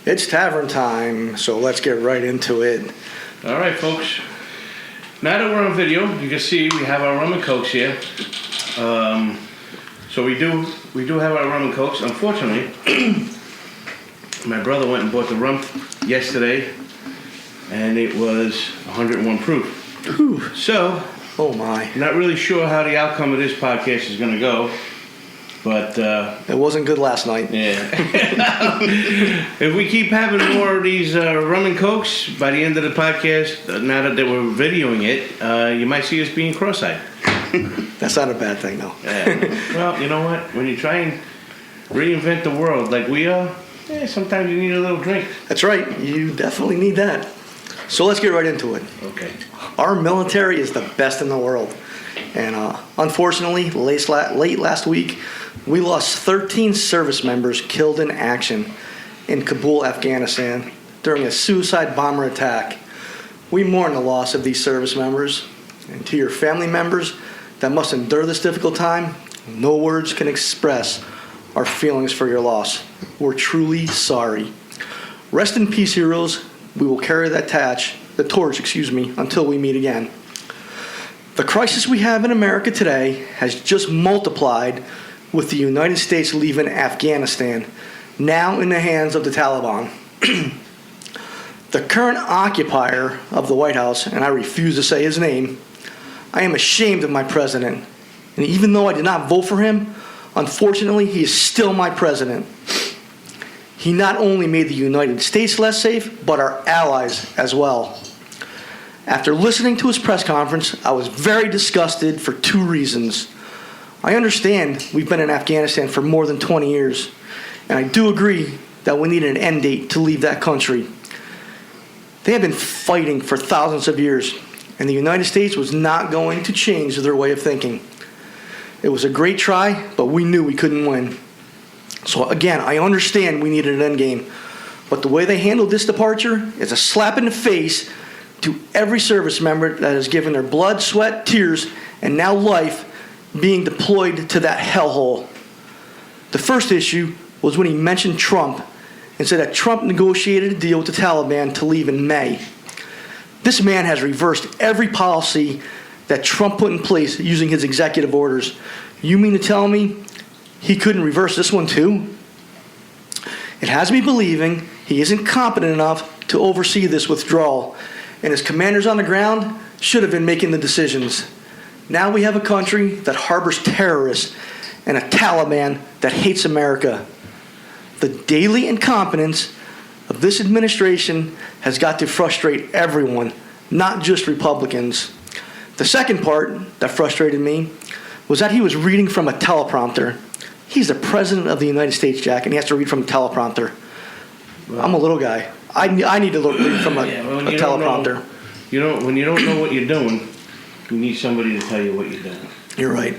It's tavern time, so let's get right into it. All right, folks. Now that we're on video, you can see we have our rum and cokes here. So we do have our rum and cokes. Unfortunately, my brother went and bought the rum yesterday, and it was 101 proof. Ooh. So, oh my! Not really sure how the outcome of this podcast is going to go, but it wasn't good last night. Yeah. If we keep having more of these rum and cokes by the end of the podcast, now that we're videoing it, you might see us being cross-eyed. That's not a bad thing, though. Yeah. Well, you know what? When you try and reinvent the world like we are, sometimes you need a little drink. That's right. You definitely need that. So let's get right into it. Okay. Our military is the best in the world. And unfortunately, late last week, we lost 13 service members killed in action in Kabul, Afghanistan, during a suicide bomber attack. We mourn the loss of these service members. And to your family members that must endure this difficult time, no words can express our feelings for your loss. We're truly sorry. Rest in peace, heroes. We will carry the torch, until we meet again. The crisis we have in America today has just multiplied with the United States leaving Afghanistan, now in the hands of the Taliban. The current occupier of the White House, and I refuse to say his name, I am ashamed of my president. And even though I did not vote for him, unfortunately, he is still my president. He not only made the United States less safe, but our allies as well. After listening to his press conference, I was very disgusted for two reasons. I understand we've been in Afghanistan for more than 20 years, and I do agree that we need an end date to leave that country. They have been fighting for thousands of years, and the United States was not going to change their way of thinking. It was a great try, but we knew we couldn't win. So again, I understand we needed an end game, but the way they handled this departure is a slap in the face to every service member that has given their blood, sweat, tears, and now life being deployed to that hellhole. The first issue was when he mentioned Trump and said that Trump negotiated a deal with the Taliban to leave in May. This man has reversed every policy that Trump put in place using his executive orders. You mean to tell me he couldn't reverse this one too? It has me believing he isn't competent enough to oversee this withdrawal, and his commanders on the ground should have been making the decisions. Now we have a country that harbors terrorists and a Taliban that hates America. The daily incompetence of this administration has got to frustrate everyone, not just Republicans. The second part that frustrated me was that he was reading from a teleprompter. He's the president of the United States, Jack, and he has to read from a teleprompter. Well, I'm a little guy. I need to read from a teleprompter. When you don't know what you're doing, you need somebody to tell you what you're doing. You're right.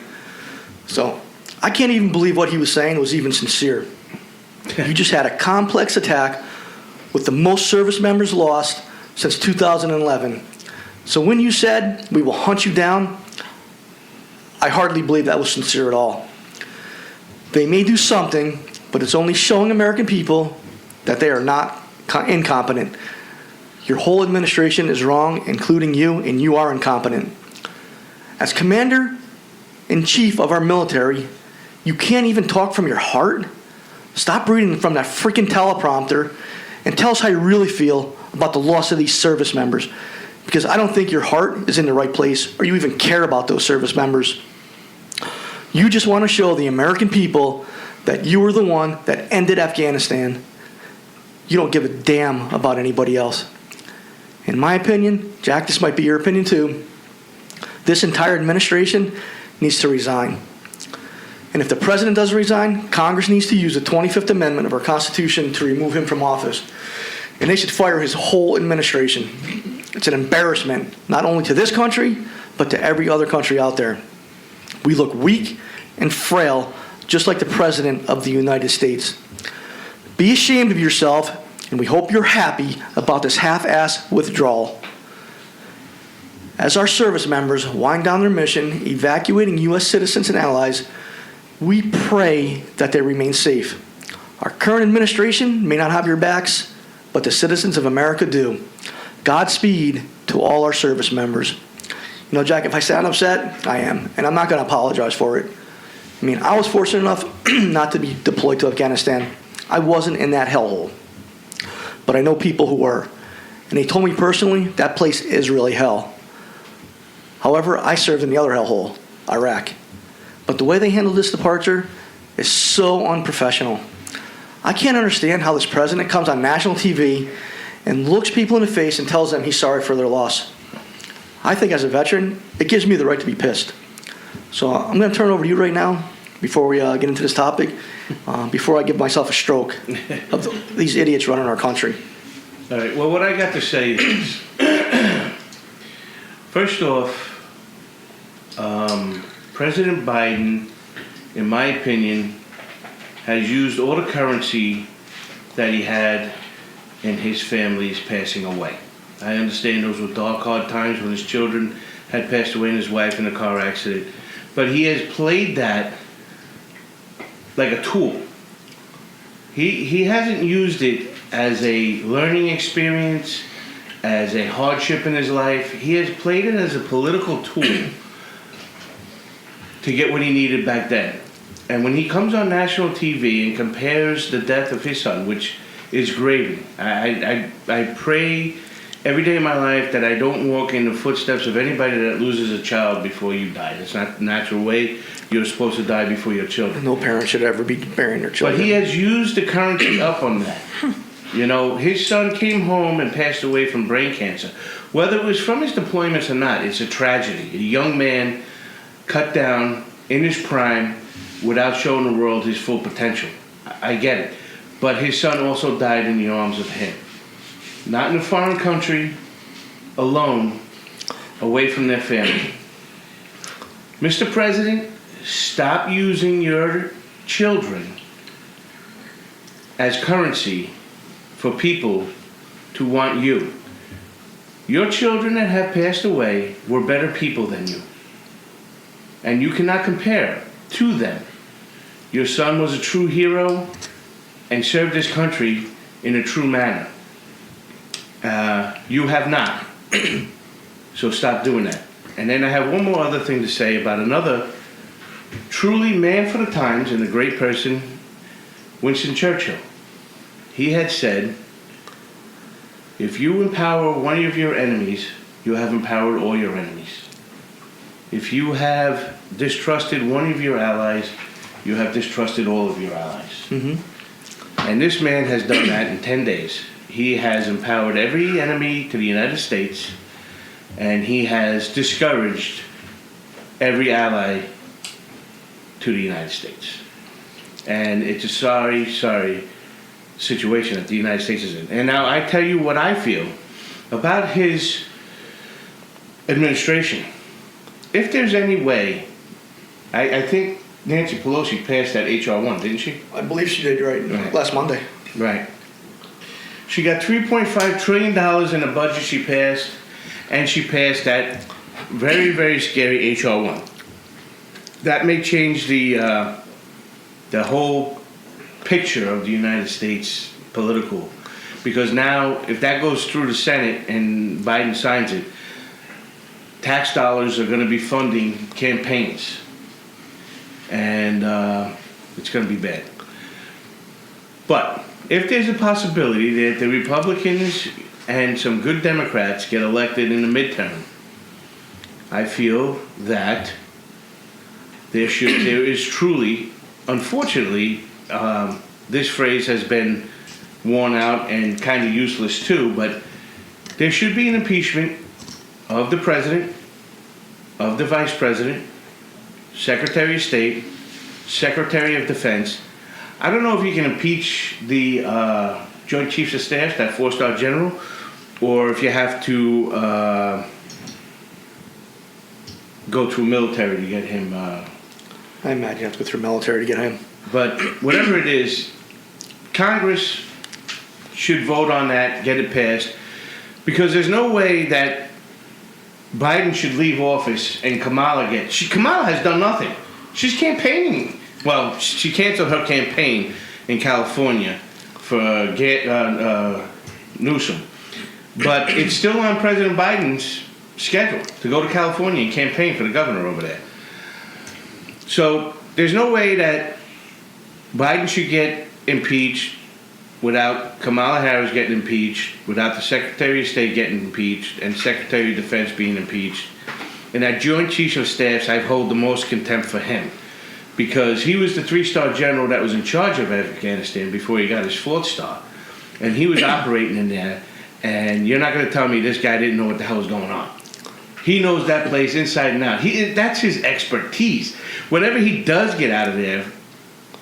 So I can't even believe what he was saying was even sincere. You just had a complex attack with the most service members lost since 2011. So when you said, we will hunt you down, I hardly believe that was sincere at all. They may do something, but it's only showing American people that they are not incompetent. Your whole administration is wrong, including you, and you are incompetent. As Commander-in-Chief of our military, you can't even talk from your heart? Stop reading from that freaking teleprompter and tell us how you really feel about the loss of these service members, because I don't think your heart is in the right place or you even care about those service members. You just want to show the American people that you were the one that ended Afghanistan. You don't give a damn about anybody else. In my opinion, Jack, this might be your opinion too, this entire administration needs to resign. And if the president doesn't resign, Congress needs to use the 25th Amendment of our Constitution to remove him from office. And they should fire his whole administration. It's an embarrassment, not only to this country, but to every other country out there. We look weak and frail, just like the President of the United States. Be ashamed of yourself, and we hope you're happy about this half-ass withdrawal. As our service members wind down their mission, evacuating U.S. citizens and allies, we pray that they remain safe. Our current administration may not have your backs, but the citizens of America do. Godspeed to all our service members. You know, Jack, if I sound upset, I am, and I'm not going to apologize for it. I mean, I was fortunate enough not to be deployed to Afghanistan. I wasn't in that hellhole. But I know people who were. And they told me personally, that place is really hell. However, I served in the other hellhole, Iraq. But the way they handled this departure is so unprofessional. I can't understand how this president comes on national TV and looks people in the face and tells them he's sorry for their loss. I think as a veteran, it gives me the right to be pissed. So I'm going to turn it over to you right now before we get into this topic, before I give myself a stroke of these idiots running our country. All right, well, what I got to say is, first off, President Biden, in my opinion, has used all the currency that he had in his family's passing away. I understand those were dark, hard times when his children had passed away and his wife in a car accident. But he has played that like a tool. He hasn't used it as a learning experience, as a hardship in his life. He has played it as a political tool to get what he needed back then. And when he comes on national TV and compares the death of his son, which is gravy, I pray every day of my life that I don't walk in the footsteps of anybody that loses a child before you die. It's not the natural way. You're supposed to die before your children. No parent should ever be burying their children. But he has used the currency up on that. You know, his son came home and passed away from brain cancer. Whether it was from his deployments or not, it's a tragedy. A young man cut down in his prime without showing the world his full potential. I get it. But his son also died in the arms of him. Not in a foreign country, alone, away from their family. Mr. President, stop using your children as currency for people to want you. Your children that have passed away were better people than you. And you cannot compare to them. Your son was a true hero and served his country in a true manner. You have not. So stop doing that. And then I have one more other thing to say about another truly man for the times and a great person, Winston Churchill. He had said, if you empower one of your enemies, you have empowered all your enemies. If you have distrusted one of your allies, you have distrusted all of your allies. Mm-hmm. And this man has done that in 10 days. He has empowered every enemy to the United States, and he has discouraged every ally to the United States. And it's a sorry, sorry situation that the United States is in. And now I tell you what I feel about his administration. If there's any way, I think Nancy Pelosi passed that H.R. 1, didn't she? I believe she did, right. Last Monday. Right. She got $3.5 trillion in the budget she passed, and she passed that very, very scary H.R. 1. That may change the whole picture of the United States political, because now if that goes through the Senate and Biden signs it, tax dollars are going to be funding campaigns, and it's going to be bad. But if there's a possibility that the Republicans and some good Democrats get elected in the midterm, I feel that there is truly, unfortunately, this phrase has been worn out and kind of useless too, but there should be an impeachment of the president, of the vice president, secretary of state, secretary of defense. I don't know if you can impeach the Joint Chiefs of Staff, that 4-star general, or if you have to go through military to get him. I imagine you have to go through military to get him. But whatever it is, Congress should vote on that, get it passed, because there's no way that Biden should leave office and Kamala Kamala has done nothing. She's campaigning. Well, she canceled her campaign in California for Newsom. But it's still on President Biden's schedule to go to California and campaign for the governor over there. So there's no way that Biden should get impeached without Kamala Harris getting impeached, without the Secretary of State getting impeached, and Secretary of Defense being impeached. And that Joint Chiefs of Staffs, I hold the most contempt for him. Because he was the 3-star general that was in charge of Afghanistan before he got his 4th star. And he was operating in there, and you're not going to tell me this guy didn't know what the hell was going on. He knows that place inside and out. That's his expertise. Whenever he does get out of there,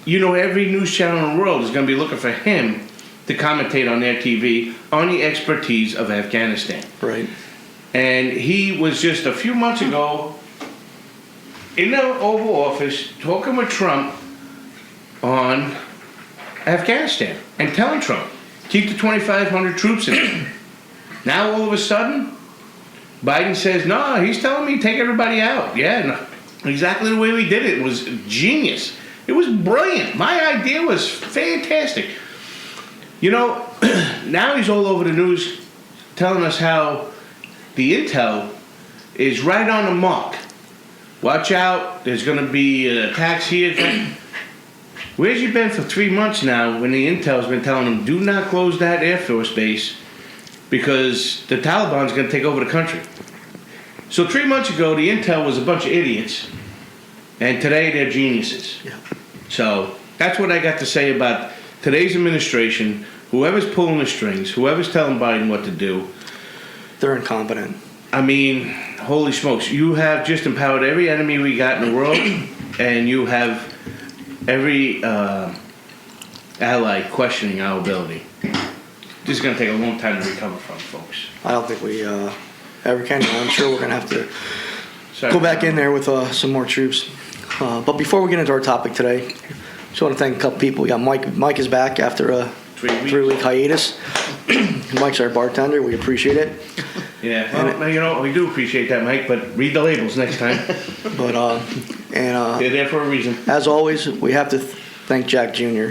you know, every news channel in the world is going to be looking for him to commentate on their TV on the expertise of Afghanistan. Right. And he was just a few months ago in the Oval Office talking with Trump on Afghanistan and telling Trump, keep the 2,500 troops in there. Now all of a sudden, Biden says, no, he's telling me take everybody out. Yeah, no, exactly the way we did it. It was genius. It was brilliant. My idea was fantastic. You know, now he's all over the news telling us how the intel is right on the mark. Watch out, there's going to be attacks here. Where's he been for 3 months now when the intel's been telling him, do not close that Air Force base because the Taliban's going to take over the country? So 3 months ago, the intel was a bunch of idiots, and today they're geniuses. Yeah. So that's what I got to say about today's administration. Whoever's pulling the strings, whoever's telling Biden what to do, They're incompetent. I mean, holy smokes, you have just empowered every enemy we got in the world, and you have every ally questioning our ability. This is going to take a long time to recover from, folks. I don't think we ever can. I'm sure we're going to have to Sorry. go back in there with some more troops. But before we get into our topic today, just want to thank a couple people. We got Mike. Mike is back after a 3-week hiatus. Mike's our bartender. We appreciate it. Yeah, well, you know, we do appreciate that, Mike, but read the labels next time. But They're there for a reason. as always, we have to thank Jack Jr.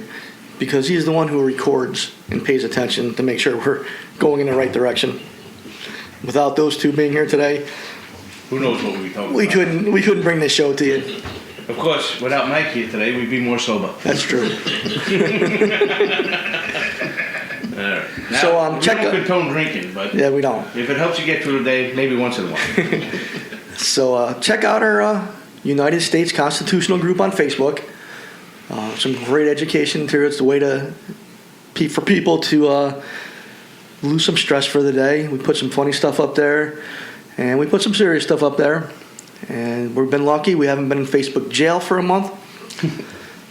because he's the one who records and pays attention to make sure we're going in the right direction. Without those two being here today, Who knows what we'll be talking we about. couldn't bring this show to you. Of course, without Mike here today, we'd be more sober. That's true. All right. Now, So, check we don't out- condone drinking, but Yeah, we don't. if it helps you get through the day, maybe once in a while. So check out our United States Constitutional Group on Facebook. Some great education material. It's the way for people to lose some stress for the day. We put some funny stuff up there, and we put some serious stuff up there. And we've been lucky. We haven't been in Facebook jail for a month.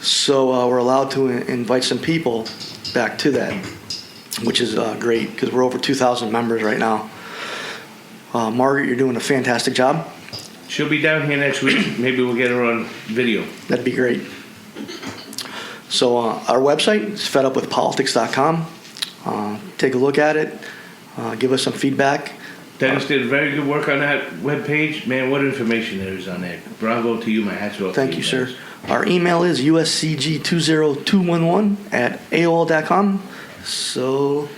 So we're allowed to invite some people back to that, which is great because we're over 2,000 members right now. Margaret, you're doing a fantastic job. She'll be down here next week. Maybe we'll get her on video. That'd be great. So our website is fedupwithpolitics.com. Take a look at it. Give us some feedback. Dennis did very good work on that webpage. Man, what information there is on there. Bravo to you. My hat's off to Thank you, sir. Dennis. Our email is uscg20211@aol.com. So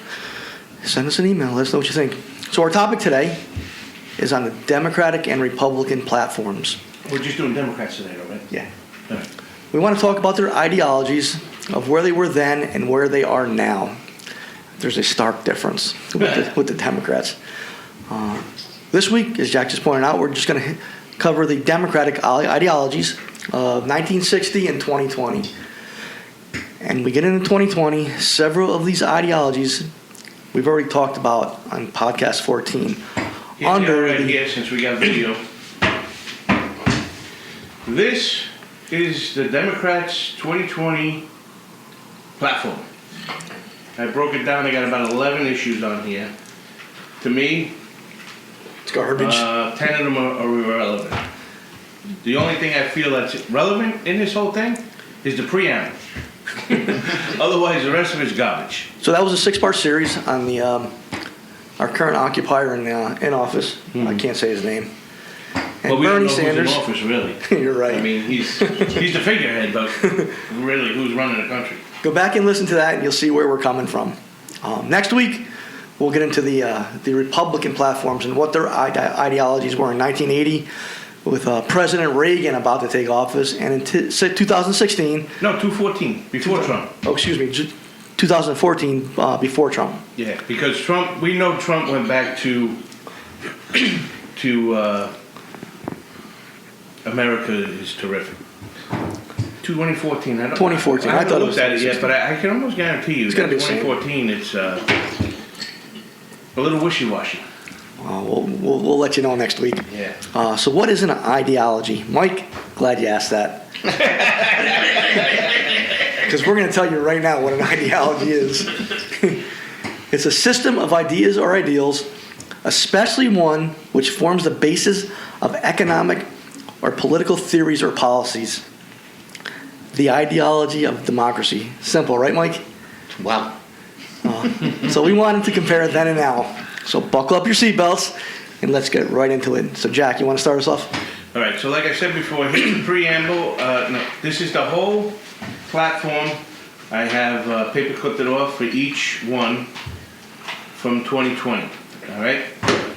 send us an email. Let us know what you think. So our topic today is on the Democratic and Republican platforms. We're just doing Democrats today, all right? Yeah. All right. We want to talk about their ideologies of where they were then and where they are now. There's a stark difference with the Democrats. This week, as Jack just pointed out, we're just going to cover the Democratic ideologies of 1960 and 2020. And we get into 2020, several of these ideologies we've already talked about on podcast 14. Here, since we got video. This is the Democrats' 2020 platform. I broke it down. I got about 11 issues on here. To me, It's garbage. 10 of them are irrelevant. The only thing I feel that's relevant in this whole thing is the preamble. Otherwise, the rest of it's garbage. So that was a 6-part series on the our current occupier in office. I can't say his name. And Well, we Bernie don't know Sanders. who's in office, really. You're right. I mean, he's the figurehead, but really, who's running the country? Go back and listen to that, and you'll see where we're coming from. Next week, we'll get into the Republican platforms and what their ideologies were in 1980 with President Reagan about to take office, and in 2016. No, 2014, before Trump. Oh, excuse me, 2014, before Trump. Yeah, because Trump, we know Trump went back to America is terrific. 2014. 2014. I haven't thought it looked was at it yet, but I can almost guarantee you It's that gonna be the same. 2014. It's a little wishy-washy. We'll let you know next week. Yeah. So what is an ideology? Mike, glad you asked that. Because we're going to tell you right now what an ideology is. It's a system of ideas or ideals, especially one which forms the basis of economic or political theories or policies. The ideology of democracy. Simple, right, Mike? Wow. So we wanted to compare then and now. So buckle up your seatbelts and let's get right into it. So Jack, you want to start us off? All right, so like I said before, here's the preamble. No, this is the whole platform. I have paper clipped it off for each one from 2020. All right?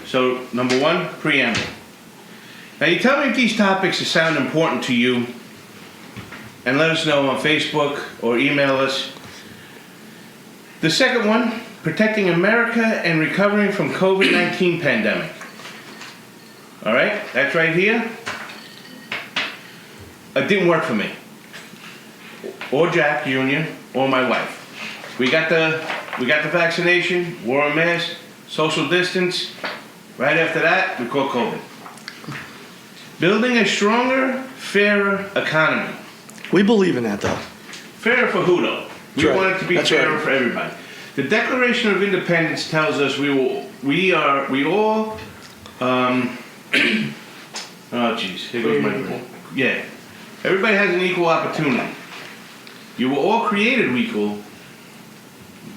So, number one, preamble. Now, you tell me if these topics sound important to you, and let us know on Facebook or email us. The second one, protecting America and recovering from COVID-19 pandemic. All right, that's right here. It didn't work for me, or Jack Jr., or my wife. We got the vaccination, wore a mask, social distance. Right after that, we caught COVID. Building a stronger, fairer economy. We believe in that, though. Fairer for who, though? We That's right. want it to be That's fairer right. for everybody. The Declaration of Independence tells us we all. Oh, geez, here goes my brain. Yeah, everybody has an equal opportunity. You were all created equal.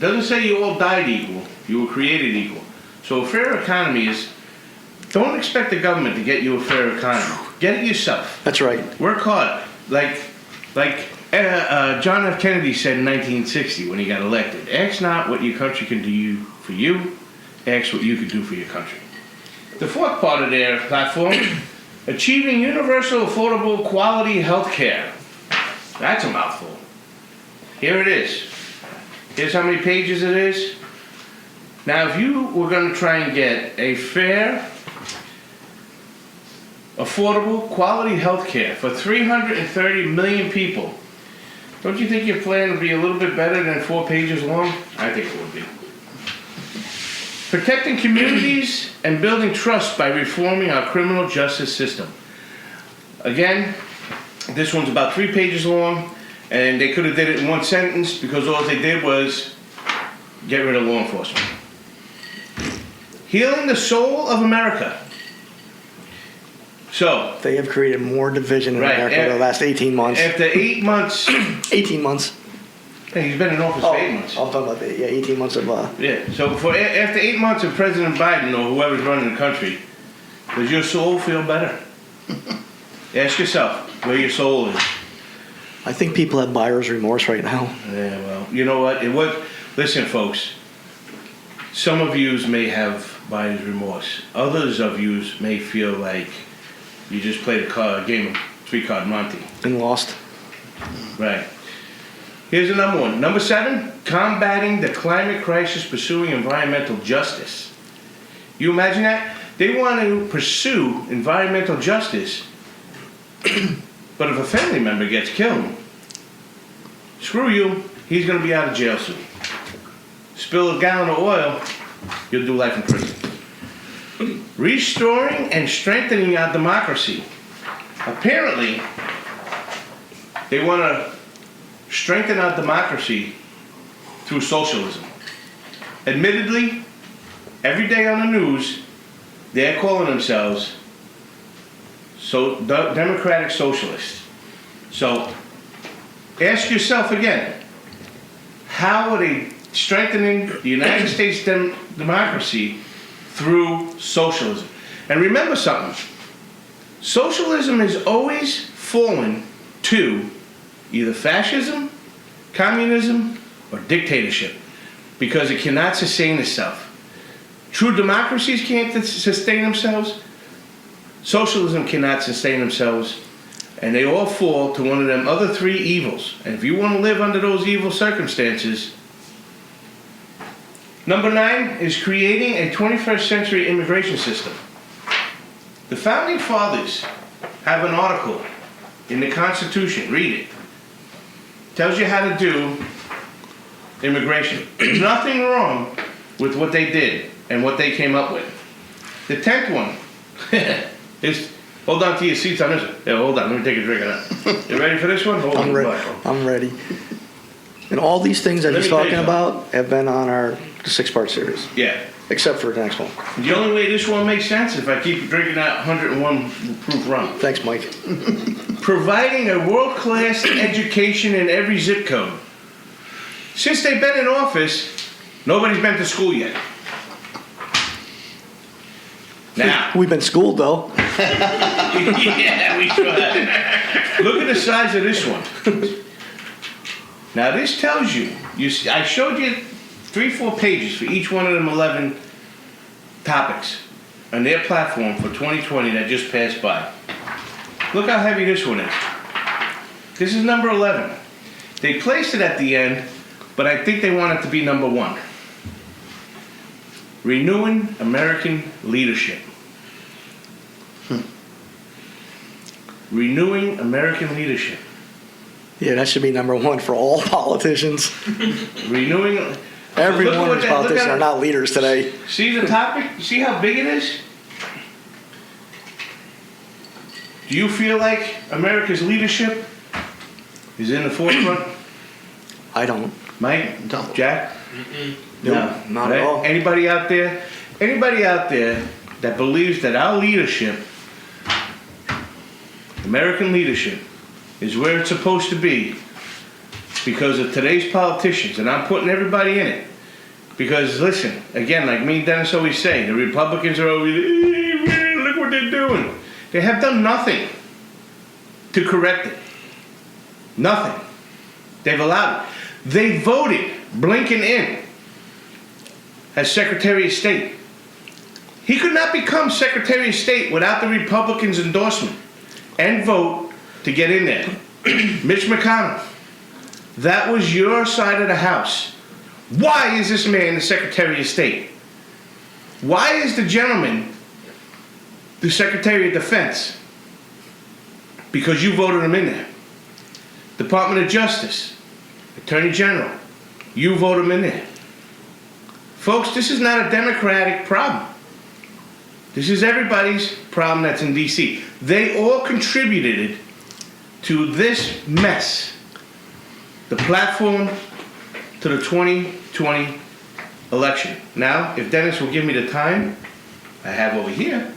Doesn't say you all died equal. You were created equal. So a fair economy is. Don't expect the government to get you a fair economy. Get it yourself. That's right. Work hard. Like John F. Kennedy said in 1960 when he got elected, ask not what your country can do for you, ask what you can do for your country. The fourth part of their platform, achieving universal, affordable, quality health care. That's a mouthful. Here it is. Here's how many pages it is. Now, if you were going to try and get a fair, affordable, quality health care for 330 million people, don't you think your plan would be a little bit better than 4 pages long? I think it would be. Protecting communities and building trust by reforming our criminal justice system. Again, this one's about 3 pages long, and they could have did it in one sentence because all they did was get rid of law enforcement. Healing the soul of America. So, They have created more division in Right, America over the last 18 months. after 8 months, 18 months. hey, he's been in office for 8 months. I'm talking about 18 months of. Yeah, so after 8 months of President Biden or whoever's running the country, does your soul feel better? Ask yourself where your soul is. I think people have buyer's remorse right now. Yeah, well, you know what? Listen, folks. Some of yous may have buyer's remorse. Others of yous may feel like you just played a game of 3-card Monte. And lost. Right. Here's the number one. Number 7, combating the climate crisis, pursuing environmental justice. You imagine that? They want to pursue environmental justice, but if a family member gets killed, screw you, he's going to be out of jail soon. Spill a gallon of oil, you'll do life in prison. Restoring and strengthening our democracy. Apparently, they want to strengthen our democracy through socialism. Admittedly, every day on the news, they're calling themselves democratic socialists. So, ask yourself again, how are they strengthening the United States democracy through socialism? And remember something, socialism has always fallen to either fascism, communism, or dictatorship, because it cannot sustain itself. True democracies can't sustain themselves. Socialism cannot sustain themselves. And they all fall to one of them other three evils. And if you want to live under those evil circumstances, number 9 is creating a 21st century immigration system. The Founding Fathers have an article in the Constitution, read it. Tells you how to do immigration. There's nothing wrong with what they did and what they came up with. The 10th one is, hold on to your seats on this one. Yeah, hold on, let me take a drink of that. You ready for this one? Hold on. I'm ready. And all these things that Let he's me tell you talking about have been on our 6-part series, Yeah. except for the next one. The only way this one makes sense is if I keep drinking that 101 proof rum. Thanks, Mike. Providing a world-class education in every zip code. Since they've been in office, nobody's been to school yet. Now, We've been schooled, though. yeah, we sure have. Look at the size of this one. Now, this tells you, I showed you 3-4 pages for each one of them 11 topics on their platform for 2020 that just passed by. Look how heavy this one is. This is number 11. They placed it at the end, but I think they want it to be number 1. Renewing American leadership. Renewing American leadership. Yeah, that should be number 1 for all politicians. Renewing. Every Look at one what of these that- look politicians at are it. not leaders today. See the topic? See how big it is? Do you feel like America's leadership is in the forefront? I don't. Mike? No. Jack? Nope, not at all. Anybody out there? Anybody out there that believes that our leadership, American leadership, is where it's supposed to be because of today's politicians, and I'm putting everybody in it. Because listen, again, like me and Dennis always say, the Republicans are always, look what they're doing. They have done nothing to correct it. Nothing. They've allowed it. They voted Blinken in as Secretary of State. He could not become Secretary of State without the Republicans' endorsement and vote to get in there. Mitch McConnell, that was your side of the house. Why is this man the Secretary of State? Why is the gentleman the Secretary of Defense? Because you voted him in there. Department of Justice, Attorney General, you voted him in there. Folks, this is not a Democratic problem. This is everybody's problem that's in D.C. They all contributed to this mess. The platform to the 2020 election. Now, if Dennis will give me the time I have over here,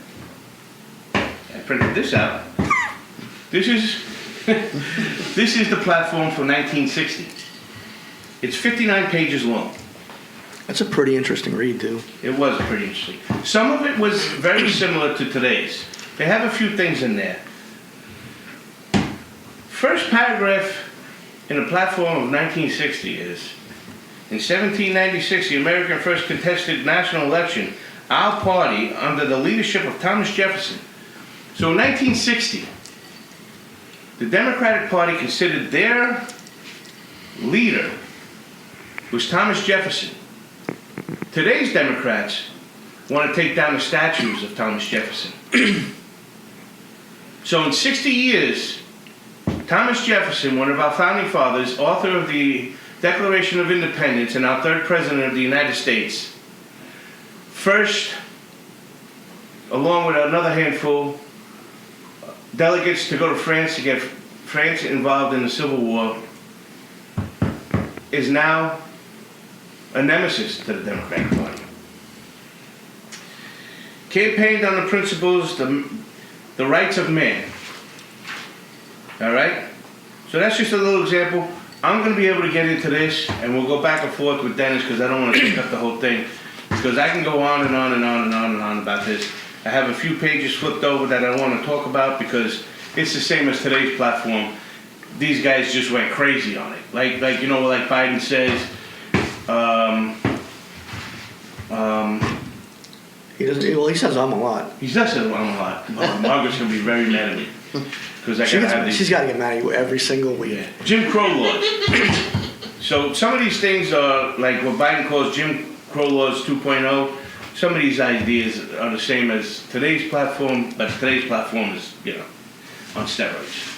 I printed this out. This is this is the platform for 1960. It's 59 pages long. That's a pretty interesting read, too. It was pretty interesting. Some of it was very similar to today's. They have a few things in there. First paragraph in the platform of 1960 is, in 1796, the American first contested national election, our party, under the leadership of Thomas Jefferson. So in 1960, the Democratic Party considered their leader was Thomas Jefferson. Today's Democrats want to take down the statues of Thomas Jefferson. So in 60 years, Thomas Jefferson, one of our founding fathers, author of the Declaration of Independence and our third president of the United States, first, along with another handful, delegates to go to France to get France involved in the Civil War, is now a nemesis to the Democratic Party. Campaigned on the principles, the rights of man. All right? So that's just a little example. I'm going to be able to get into this, and we'll go back and forth with Dennis because I don't want to take up the whole thing. Because I can go on and on and on and on and on about this. I have a few pages flipped over that I want to talk about because it's the same as today's platform. These guys just went crazy on it. Like you know, like Biden says, He doesn't. Well, he says I'm a lot. He does say I'm a lot. Oh, Margaret's going to be very mad at me. Because I got to have these. She's got to get mad at you every single week. Yeah. Jim Crow laws. So some of these things are like what Biden calls Jim Crow laws 2.0. Some of these ideas are the same as today's platform, but today's platform is, on steroids.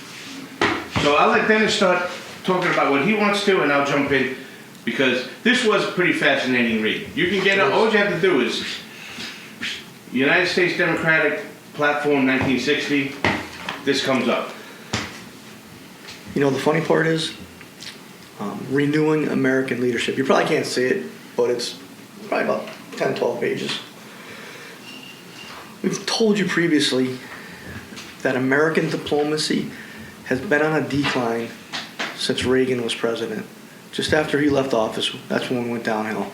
So I'll let Dennis start talking about what he wants to, and I'll jump in, because this was a pretty fascinating read. You can get it, all you have to do is United States Democratic Platform 1960, this comes up. You know, the funny part is, renewing American leadership. You probably can't see it, but it's probably about 10, 12 pages. We've told you previously that American diplomacy has been on a decline since Reagan was president. Just after he left office, that's when we went downhill.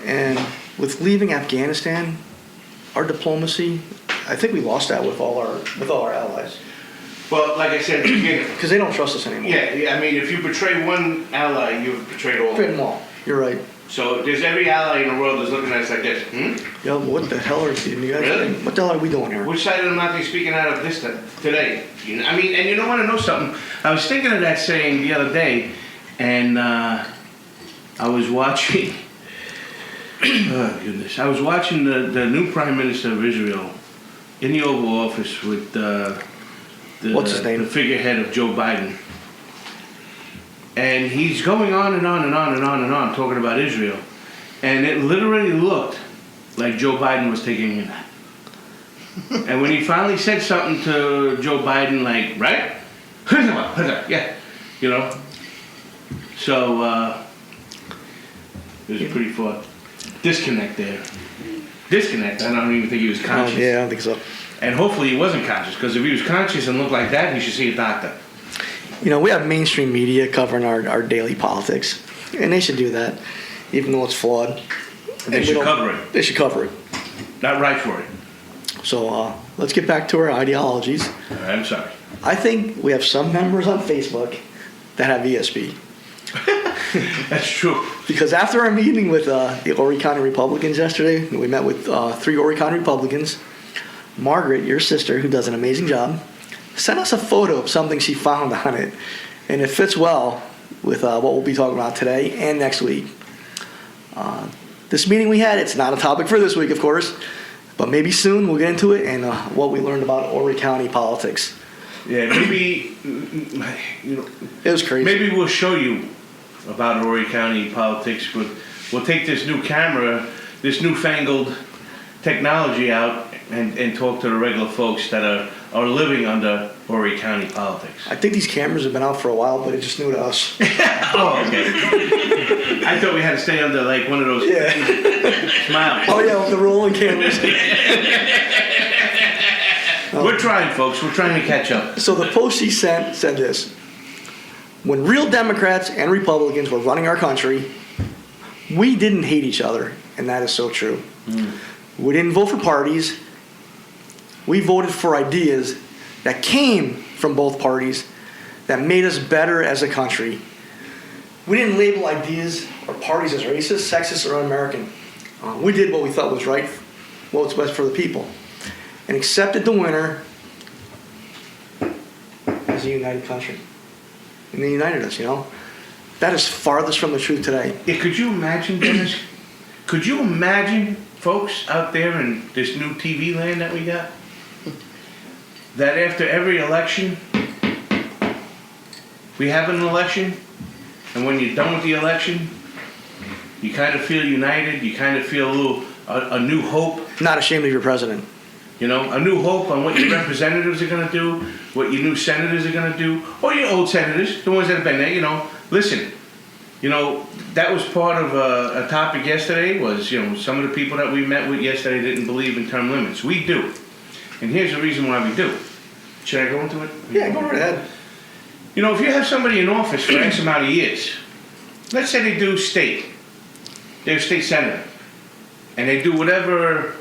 And with leaving Afghanistan, our diplomacy, I think we lost that with all our allies. Well, like I said at the beginning, Because they don't trust us anymore. yeah, I mean, if you betray one ally, you've betrayed all. Betrayed them all. You're right. So there's every ally in the world that's looking at us like this. Yo, what the hell are you guys Really? doing? What the hell are we doing here? Which side of the mouth are you speaking out of this today? I mean, and you don't want to know something. I was thinking of that saying the other day, and I was watching. Oh goodness! I was watching the new Prime Minister of Israel in the Oval Office with What's his name? The figurehead of Joe Biden. And he's going on and on and on and on and on talking about Israel. And it literally looked like Joe Biden was taking a nap. And when he finally said something to Joe Biden, like, right? Yeah, So, it was pretty far. Disconnect there. Disconnect. I don't even think he was conscious. Yeah, I don't think so. And hopefully he wasn't conscious, because if he was conscious and looked like that, he should see a doctor. You know, we have mainstream media covering our daily politics, and they should do that, even though it's flawed. They should cover it. They should cover it. Not right for it. So let's get back to our ideologies. I'm sorry. I think we have some members on Facebook that have ESP. That's true. Because after our meeting with the Horry County Republicans yesterday, we met with 3 Horry County Republicans. Margaret, your sister, who does an amazing job, sent us a photo of something she found on it. And it fits well with what we'll be talking about today and next week. This meeting we had, it's not a topic for this week, of course, but maybe soon we'll get into it and what we learned about Horry County politics. Yeah, maybe, It was crazy. maybe we'll show you about Horry County politics. We'll take this new camera, this newfangled technology out and talk to the regular folks that are living under Horry County politics. I think these cameras have been out for a while, but it's just new to us. Oh, okay. I thought we had to stay under like one of those smiles. Oh, yeah, with the rolling cameras. We're trying, folks. We're trying to catch up. So the post she sent said this: when real Democrats and Republicans were running our country, we didn't hate each other, and that is so true. We didn't vote for parties. We voted for ideas that came from both parties that made us better as a country. We didn't label ideas or parties as racist, sexist, or un-American. We did what we thought was right, what was best for the people, and accepted the winner as a united country. And they united us, That is farthest from the truth today. Yeah, could you imagine, Dennis? Could you imagine, folks out there in this new TV land that we got, that after every election, we have an election, and when you're done with the election, you kind of feel united, you kind of feel a new hope. Not ashamed of your president. A new hope on what your representatives are going to do, what your new senators are going to do, or your old senators, the ones that have been there, Listen, that was part of a topic yesterday was, some of the people that we met with yesterday didn't believe in term limits. We do. And here's the reason why we do. Should I go into it? Yeah, go right ahead. If you have somebody in office for X amount of years, let's say they do state, they're a state senator, and they do whatever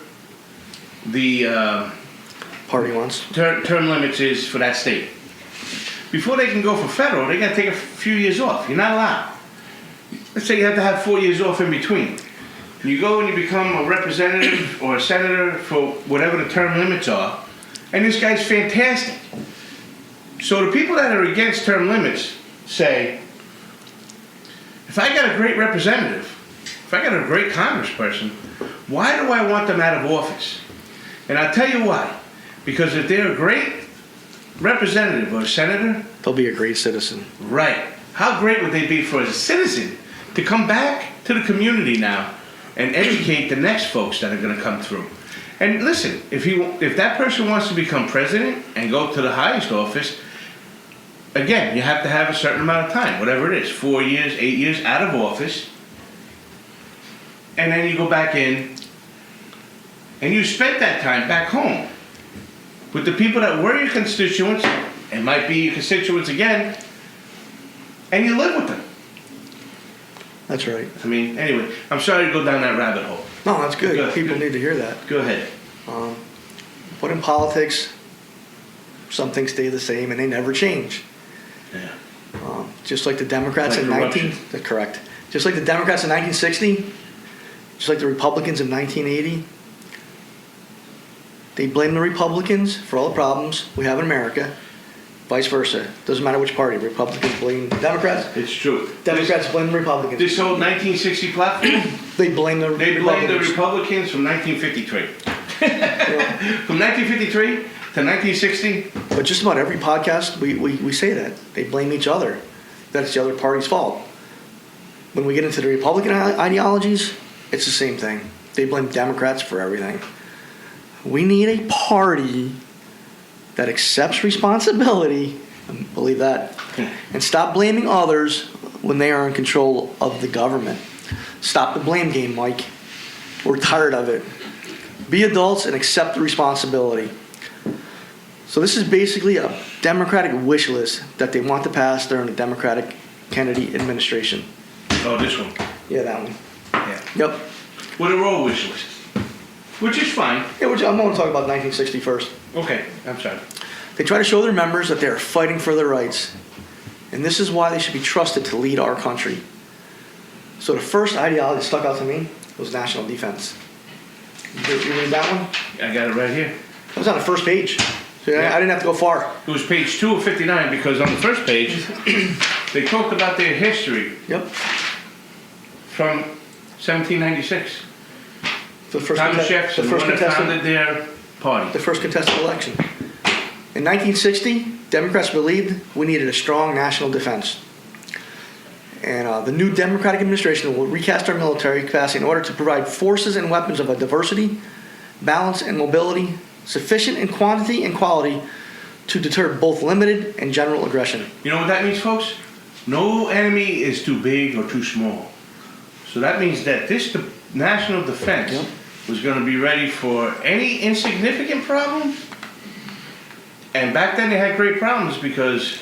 the Party wants. term limits is for that state. Before they can go for federal, they got to take a few years off. You're not allowed. Let's say you have to have 4 years off in between. You go and you become a representative or a senator for whatever the term limits are, and this guy's fantastic. So the people that are against term limits say, if I got a great representative, if I got a great congressperson, why do I want them out of office? And I'll tell you why. Because if they're a great representative or a senator, They'll be a great citizen. right, how great would they be for a citizen to come back to the community now and educate the next folks that are going to come through? And listen, if that person wants to become president and go to the highest office, again, you have to have a certain amount of time, whatever it is, 4 years, 8 years out of office, and then you go back in, and you spent that time back home with the people that were your constituents, and might be your constituents again, and you live with them. That's right. I mean, anyway, I'm sorry to go down that rabbit hole. No, that's good. Good, People good. need to hear that. Go ahead. But in politics, some things stay the same and they never change. Yeah. Just like the Democrats Like in corruption. correct. Just like the Democrats in 1960, just like the Republicans in 1980. They blame the Republicans for all the problems we have in America. Vice versa. Doesn't matter which party. Republicans blame the Democrats. It's true. Democrats blame the Republicans. This whole 1960 platform, They blame the they blame the Republicans. Republicans from 1953. From 1953 to 1960, But just about every podcast, we say that. They blame each other. That it's the other party's fault. When we get into the Republican ideologies, it's the same thing. They blame Democrats for everything. We need a party that accepts responsibility, believe that, and stop blaming others when they are in control of the government. Stop the blame game, Mike. We're tired of it. Be adults and accept the responsibility. So this is basically a Democratic wish list that they want to pass during the Democratic Kennedy administration. oh, this one. Yeah, that one. Yeah. Yep. With a roll wish list. Which is fine. Yeah, I'm going to talk about 1960 first. Okay, I'm sorry. They try to show their members that they are fighting for their rights. And this is why they should be trusted to lead our country. So the first ideology that stuck out to me was national defense. You read that one? I got it right here. It was on the first page. So Yeah. I didn't have to go far. It was page 2 of 59 because on the first page, they talked about their history Yep. from 1796. The first Thomas contest- Jefferson, the the first one that contested, founded their party. the first contested election. In 1960, Democrats believed we needed a strong national defense. And the new Democratic administration will recast our military capacity in order to provide forces and weapons of a diversity, balance, and mobility sufficient in quantity and quality to deter both limited and general aggression. You know what that means, folks? No enemy is too big or too small. So that means that this national defense Yep. was going to be ready for any insignificant problem. And back then they had great problems because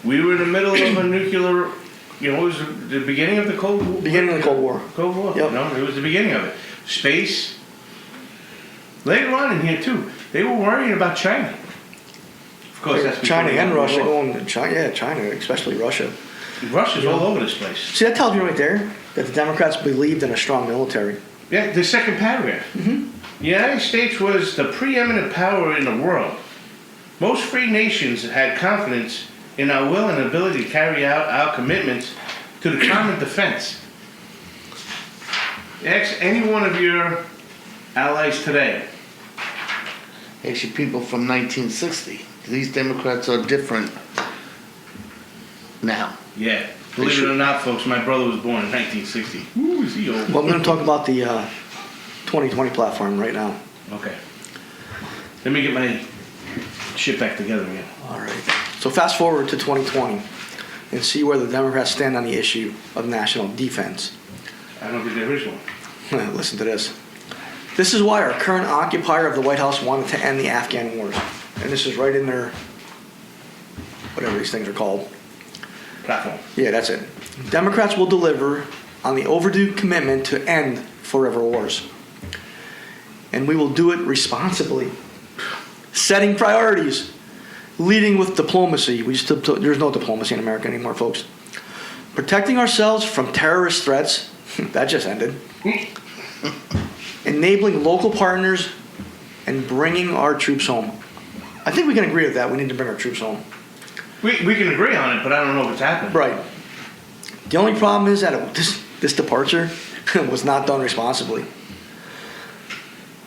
we were in the middle of a nuclear, it was the beginning of the Cold War. Beginning of the Cold War. Cold War, Yep. it was the beginning of it. Space. Later on in here too, they were worrying about China. Of course, that's China before they and got Russia involved. going. China, especially Russia. Russia's all over this place. See, that tells you right there that the Democrats believed in a strong military. Yeah, the second paragraph. The United States was the preeminent power in the world. Most free nations had confidence in our will and ability to carry out our commitments to the common defense. Ask any one of your allies today. Actually, people from 1960. These Democrats are different now. Yeah, believe it or not, folks, my brother was born in 1960. Ooh, is he old? Well, I'm going to talk about the 2020 platform right now. Okay. Let me get my shit back together again. All right. So fast forward to 2020 and see where the Democrats stand on the issue of national defense. I don't think there is one. Listen to this. This is why our current occupier of the White House wanted to end the Afghan wars. And this is right in their, whatever these things are called. Platform. Yeah, that's it. Democrats will deliver on the overdue commitment to end forever wars. And we will do it responsibly. Setting priorities. Leading with diplomacy. There's no diplomacy in America anymore, folks. Protecting ourselves from terrorist threats. That just ended. enabling local partners, and bringing our troops home. I think we can agree with that. We need to bring our troops home. We can agree on it, but I don't know if it's happening. Right. The only problem is that this departure was not done responsibly.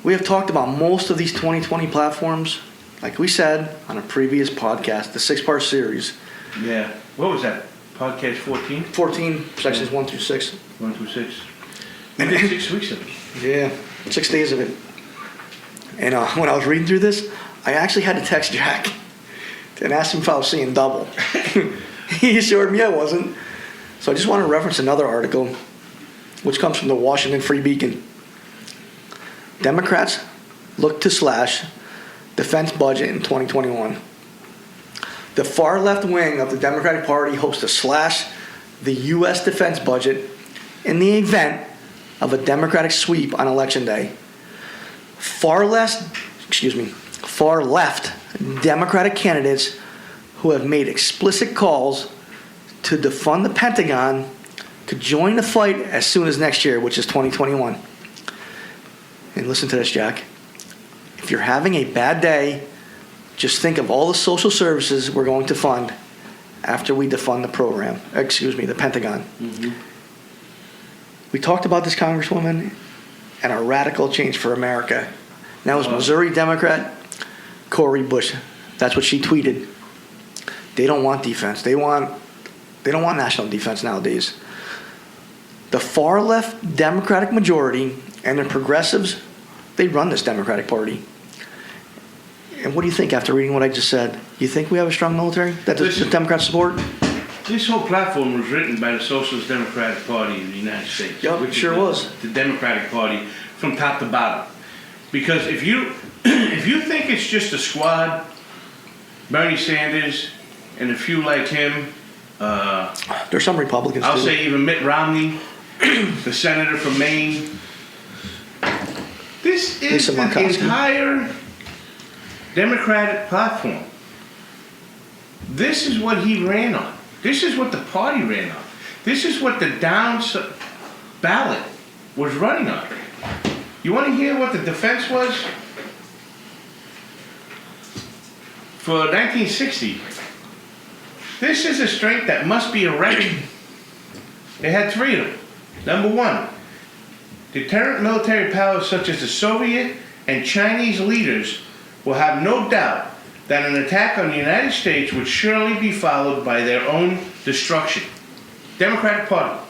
We have talked about most of these 2020 platforms, like we said on a previous podcast, the 6-part series. Yeah. What was that? Podcast 14? 14, sections 1 through 6. 1 through 6. We did 6 weeks of it. Yeah, 6 days of it. And when I was reading through this, I actually had to text Jack and ask him if I was seeing double. He assured me I wasn't. So I just want to reference another article, which comes from the Washington Free Beacon. Democrats look to slash defense budget in 2021. The far left wing of the Democratic Party hopes to slash the U.S. defense budget in the event of a Democratic sweep on Election Day. Far left Democratic candidates who have made explicit calls to defund the Pentagon could join the fight as soon as next year, which is 2021. And listen to this, Jack. If you're having a bad day, just think of all the social services we're going to fund after we defund the Pentagon. Mm-hmm. We talked about this, Congresswoman, and a radical change for America. That was Missouri Democrat Cori Bush. That's what she tweeted. They don't want defense. They don't want national defense nowadays. The far left Democratic majority and the progressives, they run this Democratic Party. And what do you think after reading what I just said? You think we have a strong military that the Democrats support? This whole platform was written by the Socialist Democratic Party of the United States. Yep, which sure is was. The Democratic Party from top to bottom. Because if you think it's just a squad, Bernie Sanders and a few like him, There's some Republicans I'll too. say even Mitt Romney, the senator from Maine. This is Lisa the Murkowski. entire Democratic platform. This is what he ran on. This is what the party ran on. This is what the down ballot was running on. You want to hear what the defense was? For 1960, this is a strength that must be erected. They had 3 of them. Number 1, deterrent military powers such as the Soviet and Chinese leaders will have no doubt that an attack on the United States would surely be followed by their own destruction. Democratic Party.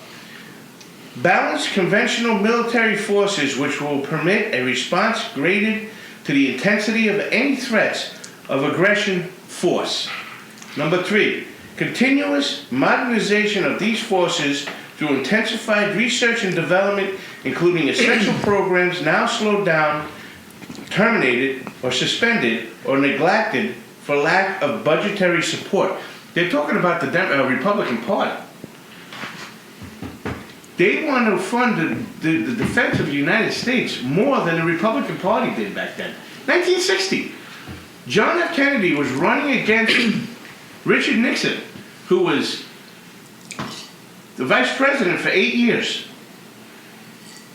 Balanced conventional military forces which will permit a response graded to the intensity of any threats of aggression force. Number 3, continuous modernization of these forces through intensified research and development, including essential programs now slowed down, terminated, or suspended, or neglected for lack of budgetary support. They're talking about the Republican Party. They want to fund the defense of the United States more than the Republican Party did back then. 1960. John F. Kennedy was running against Richard Nixon, who was the vice president for 8 years.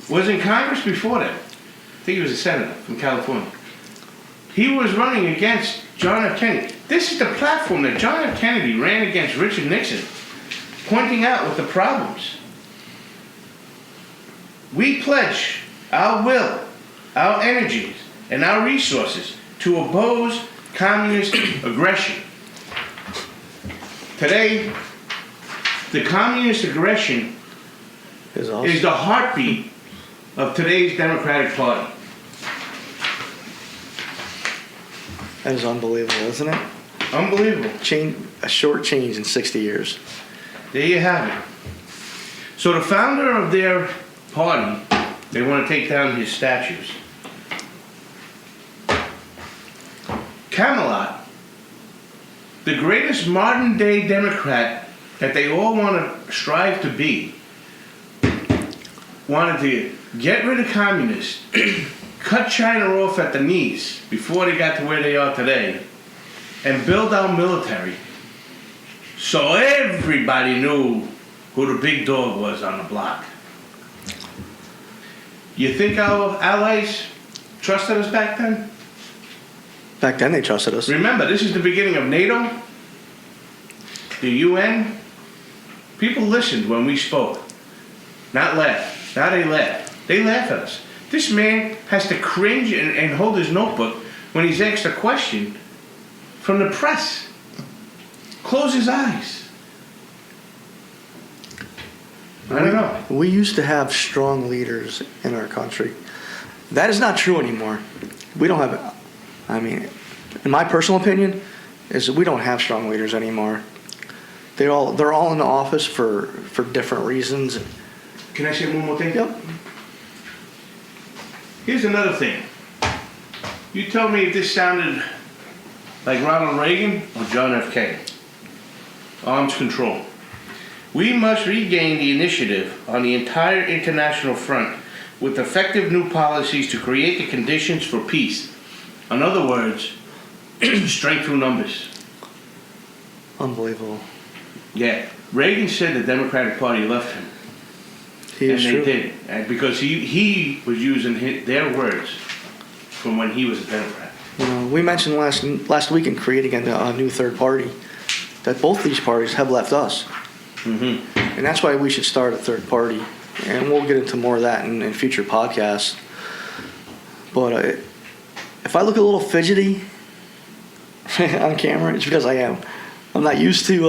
Was in Congress before that. I think he was a senator from California. He was running against John F. Kennedy. This is the platform that John F. Kennedy ran against Richard Nixon, pointing out what the problems. We pledge our will, our energies, and our resources to oppose communist aggression. Today, the communist aggression is the heartbeat of today's Democratic Party. That is unbelievable, isn't it? Unbelievable. A short change in 60 years. There you have it. So the founder of their party, they want to take down his statues. Camelot, the greatest modern day Democrat that they all want to strive to be, wanted to get rid of communists, cut China off at the knees before they got to where they are today, and build our military so everybody knew who the big dog was on the block. You think our allies trusted us back then? Back then, they trusted us. Remember, this is the beginning of NATO, the UN. People listened when we spoke. Not laugh. Now they laugh. They laugh at us. This man has to cringe and hold his notebook when he's asked a question from the press. Close his eyes. I don't know. We used to have strong leaders in our country. That is not true anymore. We don't have, I mean, in my personal opinion, is we don't have strong leaders anymore. They're all in the office for different reasons. Can I say one more thing? Yep. Here's another thing. You tell me if this sounded like Ronald Reagan or John F. Kennedy. Arms control. We must regain the initiative on the entire international front with effective new policies to create the conditions for peace. In other words, straight through numbers. Unbelievable. Yeah, Reagan said the Democratic Party left him. He is And true. they did, and because he was using their words from when he was a Democrat. You know, we mentioned last week in creating a new third party that both these parties have left us. Mm-hmm. And that's why we should start a third party. And we'll get into more of that in future podcasts. But if I look a little fidgety on camera, it's because I am. I'm not used to,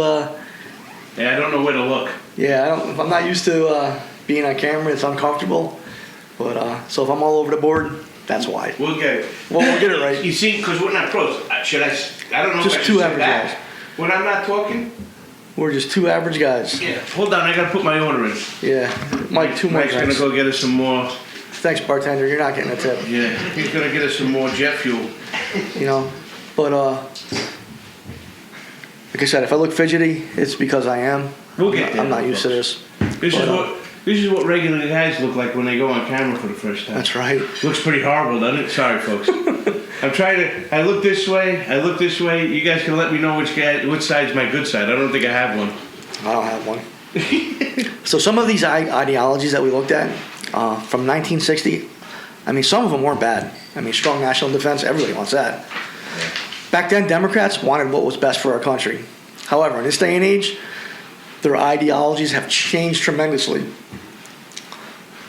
Yeah, I don't know where to look. I'm not used to being on camera. It's uncomfortable. But so if I'm all over the board, that's why. We'll get it. Well, we'll get it right. You see, because we're not pros. Should I? I don't know. Just if I two should say average that. guys. When I'm not talking. We're just two average guys. Yeah. Hold on, I gotta put my order in. Yeah. Mike, two more Mike's gonna drinks. go get us some more. Thanks, bartender. You're not getting a tip. Yeah, he's gonna get us some more jet fuel. You know, but like I said, if I look fidgety, it's because I am. We'll get there. I'm not used to this. This is what regular guys look like when they go on camera for the first time. That's right. Looks pretty horrible, doesn't it? Sorry, folks. I'm trying to. I look this way. I look this way. You guys can let me know which side's my good side. I don't think I have one. I don't have one. So some of these ideologies that we looked at from 1960, I mean, some of them weren't bad. I mean, strong national defense, everybody wants that. Back then, Democrats wanted what was best for our country. However, in this day and age, their ideologies have changed tremendously.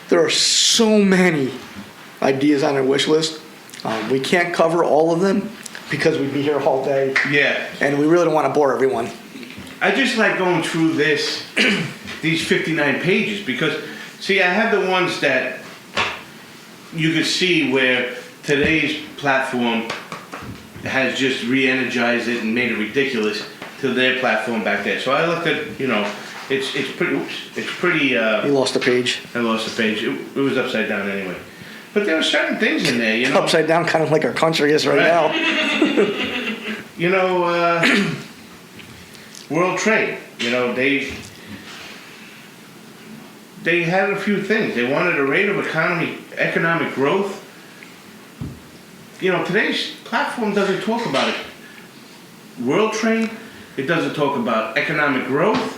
There are so many ideas on our wish list. We can't cover all of them because we'd be here all day. Yeah. And we really don't want to bore everyone. I just like going through this, these 59 pages because, see, I have the ones that you could see where today's platform has just re-energized it and made it ridiculous to their platform back there. So I looked at, you know, it's pretty. You lost a page. I lost the page. It was upside down anyway. But there were certain things in there, you know. Upside down, kind of like our country is right now. You know, world trade. You know, they had a few things. They wanted a rate of economic growth. You know, today's platform doesn't talk about it. World trade. It doesn't talk about economic growth.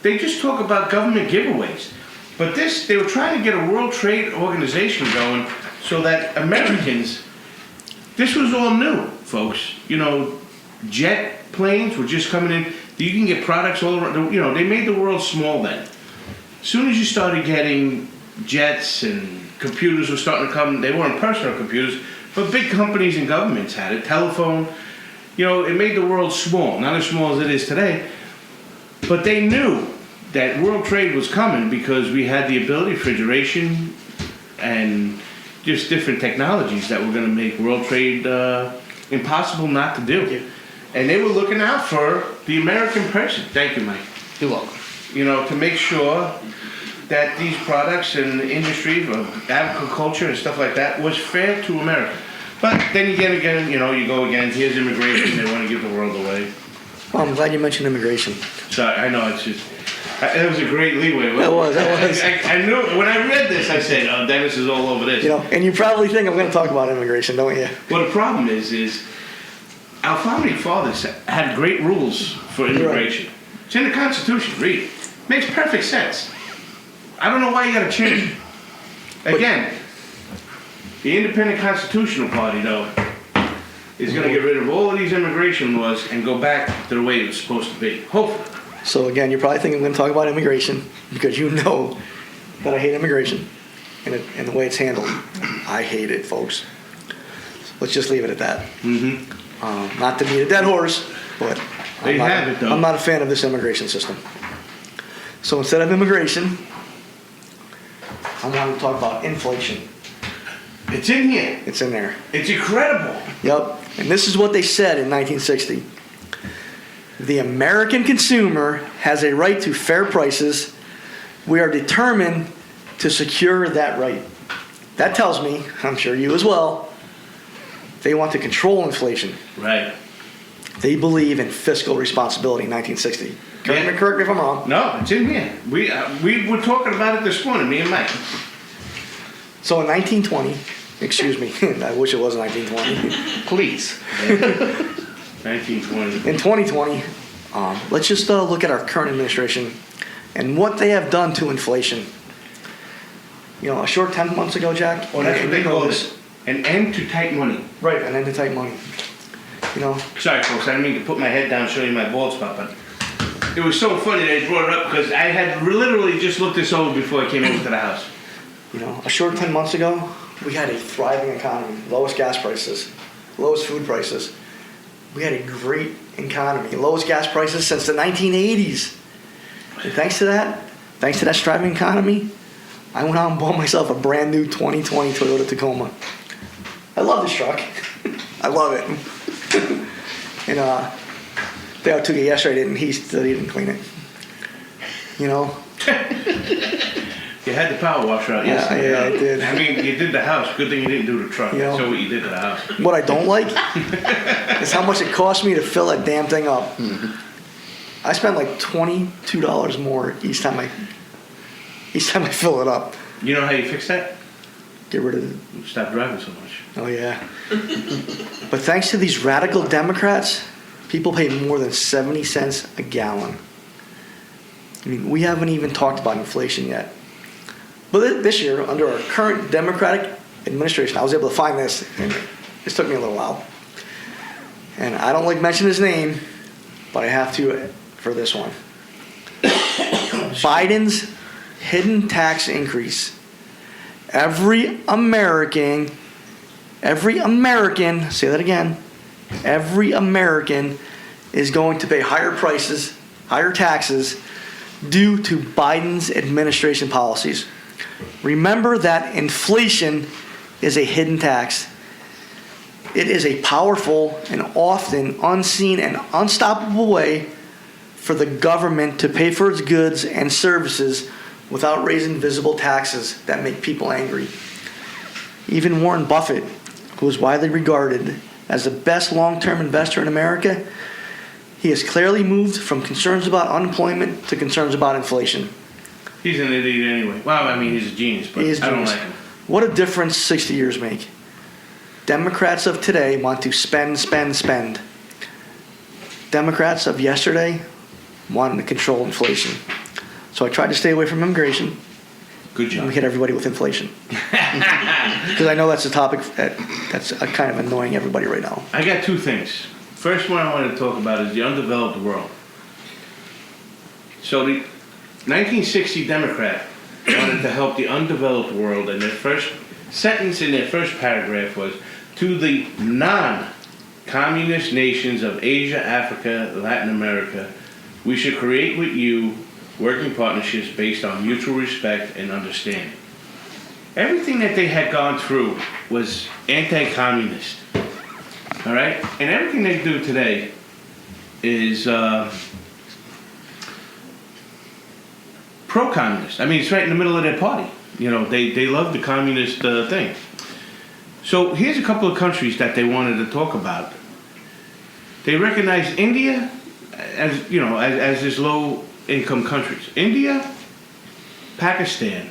They just talk about government giveaways. But they were trying to get a World Trade Organization going so that Americans, this was all new, folks. You know, jet planes were just coming in. You can get products all around. You know, they made the world small then. As soon as you started getting jets and computers were starting to come, they weren't personal computers, but big companies and governments had it. Telephone. You know, it made the world small. Not as small as it is today. But they knew that world trade was coming because we had the ability, refrigeration, and just different technologies that were going to make world trade impossible not to do. And they were looking out for the American person. Thank you, Mike. You're welcome. You know, to make sure that these products and industry of agriculture and stuff like that was fair to America. But then again, you know, you go again, here's immigration, they want to give the world away. Well, I'm glad you mentioned immigration. Sorry, I know, it's just, that was a great leeway. That was. I knew, when I read this, I said, oh, Dennis is all over this. You know, and you probably think I'm going to talk about immigration, don't you? Well, the problem is our founding fathers had great rules for immigration. It's in the Constitution, read it. Makes perfect sense. I don't know why you got to change it. Again, The Independent Constitutional Party, though, is going to get rid of all of these immigration laws and go back to the way it was supposed to be. Hopefully. So again, you're probably thinking I'm going to talk about immigration because you know that I hate immigration and the way it's handled. I hate it, folks. Let's just leave it at that. Mm-hmm. Not to beat a dead horse, but They have it, though. I'm not a fan of this immigration system. So instead of immigration, I want to talk about inflation. It's in here. It's in there. It's incredible. Yep. And this is what they said in 1960. The American consumer has a right to fair prices. We are determined to secure that right. That tells me, I'm sure you as well, they want to control inflation. Right. They believe in fiscal responsibility in 1960. Correct me if I'm wrong. No, it's in here. We were talking about it this morning, me and Mike. So in 1920, excuse me, I wish it was 1920. Please. 1920. In 2020, let's just look at our current administration and what they have done to inflation. You know, a short 10 months ago, Jack. Oh, that's what they call this. this. An end to tight money. Right, an end to tight money. You know, Sorry, folks, I didn't mean to put my head down and show you my bald spot, but it was so funny that you brought it up because I had literally just looked this over before I came over to the house. you know, a short 10 months ago, we had a thriving economy, lowest gas prices, lowest food prices. We had a great economy, lowest gas prices since the 1980s. And thanks to that thriving economy, I went out and bought myself a brand new 2020 Toyota Tacoma. I love this truck. I love it. And Dale took it yesterday, and he still didn't clean it. You know? You had the power washer out yesterday. Yeah, I did. I mean, you did the house. Good thing you didn't do the truck. You know, So what you did to the house. What I don't like is how much it cost me to fill that damn thing up. I spend like $22 more each time I fill it up. You know how you fix that? Get rid of it. Stop driving so much. Oh yeah. But thanks to these radical Democrats, people pay more than 70 cents a gallon. I mean, we haven't even talked about inflation yet. But this year, under our current Democratic administration, I was able to find this, and this took me a little while. And I don't like mentioning his name, but I have to for this one. Biden's hidden tax increase. Every American, say that again, every American is going to pay higher prices, higher taxes, due to Biden's administration policies. Remember that inflation is a hidden tax. It is a powerful and often unseen and unstoppable way for the government to pay for its goods and services without raising visible taxes that make people angry. Even Warren Buffett, who is widely regarded as the best long-term investor in America, he has clearly moved from concerns about unemployment to concerns about inflation. He's an idiot anyway. Well, I mean, he's a genius, but I don't like him. What a difference 60 years make. Democrats of today want to spend, spend, spend. Democrats of yesterday wanted to control inflation. So I tried to stay away from immigration. Good job. And we hit everybody with inflation. Because I know that's a topic that's kind of annoying everybody right now. I got two things. First one I want to talk about is the undeveloped world. So the 1960 Democrat wanted to help the undeveloped world, and their first sentence in their first paragraph was, to the non-communist nations of Asia, Africa, Latin America, we should create with you working partnerships based on mutual respect and understanding. Everything that they had gone through was anti-communist. All right? And everything they do today is pro-communist. I mean, it's right in the middle of their party. You know, they love the communist thing. So here's a couple of countries that they wanted to talk about. They recognize India as, you know, as this low-income countries. India, Pakistan,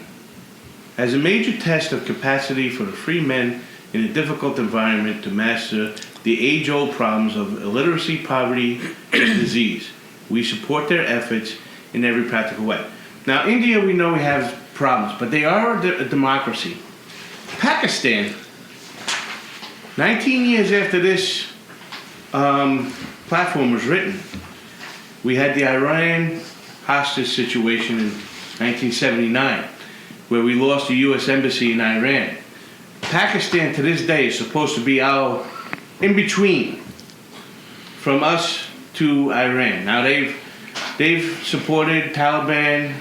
as a major test of capacity for the free men in a difficult environment to master the age-old problems of illiteracy, poverty, and disease. We support their efforts in every practical way. Now, India, we know we have problems, but they are a democracy. Pakistan 19 years after this platform was written, we had the Iran hostage situation in 1979, where we lost the U.S. Embassy in Iran. Pakistan to this day is supposed to be our in-between from us to Iran. Now they've supported Taliban,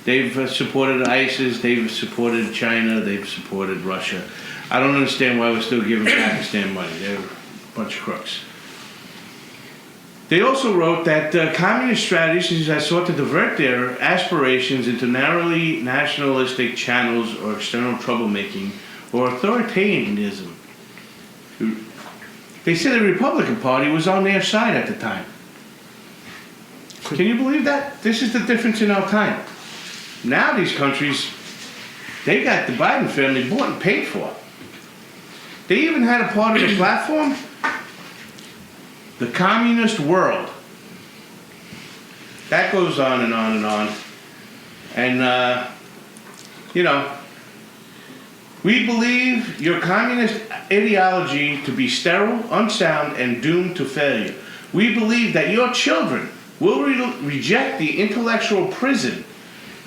they've supported ISIS, they've supported China, they've supported Russia. I don't understand why we're still giving Pakistan money. They're a bunch of crooks. They also wrote that communist strategies that sought to divert their aspirations into narrowly nationalistic channels or external troublemaking or authoritarianism. They said the Republican Party was on their side at the time. Can you believe that? This is the difference in our time. Now these countries, they got the Biden family bought and paid for. They even had a part of the platform, the communist world. That goes on and on and on. And, we believe your communist ideology to be sterile, unsound, and doomed to failure. We believe that your children will reject the intellectual prison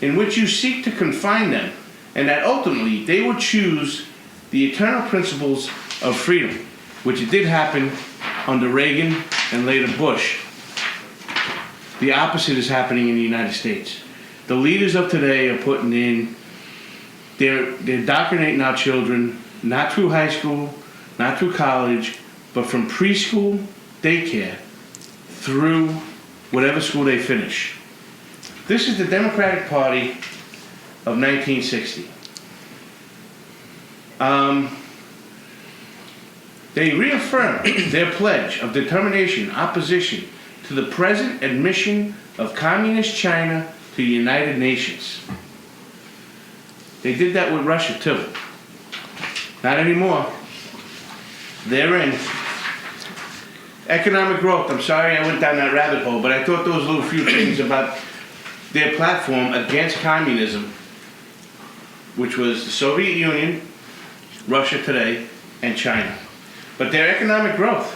in which you seek to confine them, and that ultimately they will choose the eternal principles of freedom, which it did happen under Reagan and later Bush. The opposite is happening in the United States. The leaders of today are putting in, they're indoctrinating our children, not through high school, not through college, but from preschool, daycare, through whatever school they finish. This is the Democratic Party of 1960. They reaffirm their pledge of determination, opposition to the present admission of Communist China to the United Nations. They did that with Russia too. Not anymore. They're in. Economic growth. I'm sorry I went down that rabbit hole, but I thought those little few things about their platform against communism, which was the Soviet Union, Russia today, and China. But their economic growth.